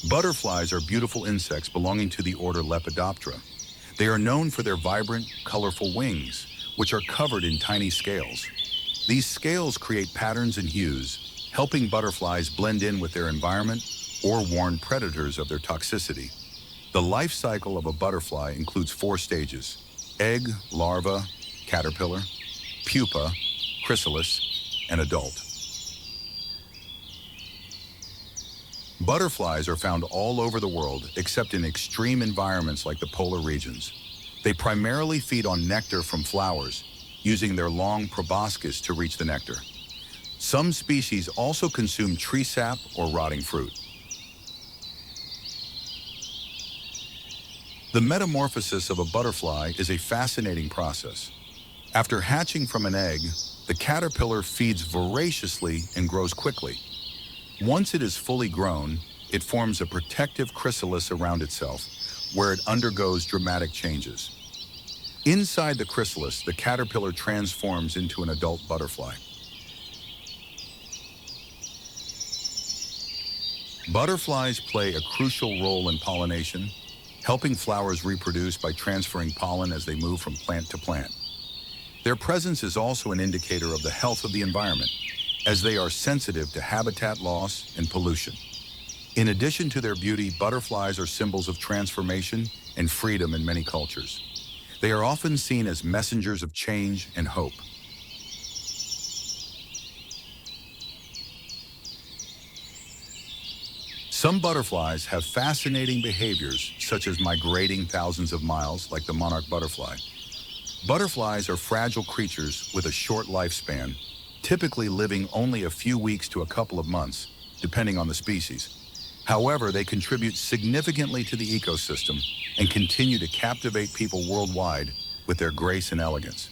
Butterflies are beautiful insects belonging to the order Lepidoptera. They are known for their vibrant, colorful wings, which are covered in tiny scales. These scales create patterns and hues, helping butterflies blend in with their environment or warn predators of their toxicity. The life cycle of a butterfly includes 4 stages: egg, larva, caterpillar, pupa, chrysalis, and adult. Butterflies are found all over the world except in extreme environments like the polar regions. They primarily feed on nectar from flowers, using their long proboscis to reach the nectar. Some species also consume tree sap or rotting fruit. The metamorphosis of a butterfly is a fascinating process. After hatching from an egg, the caterpillar feeds voraciously and grows quickly. Once it is fully grown, it forms a protective chrysalis around itself, where it undergoes dramatic changes. Inside the chrysalis, the caterpillar transforms into an adult butterfly. Butterflies play a crucial role in pollination, helping flowers reproduce by transferring pollen as they move from plant to plant. Their presence is also an indicator of the health of the environment, as they are sensitive to habitat loss and pollution. In addition to their beauty, butterflies are symbols of transformation and freedom in many cultures. They are often seen as messengers of change and hope. Some butterflies have fascinating behaviors, such as migrating thousands of miles, like the monarch butterfly. Butterflies are fragile creatures with a short lifespan, typically living only a few weeks to a couple of months, depending on the species. However, they contribute significantly to the ecosystem and continue to captivate people worldwide with their grace and elegance.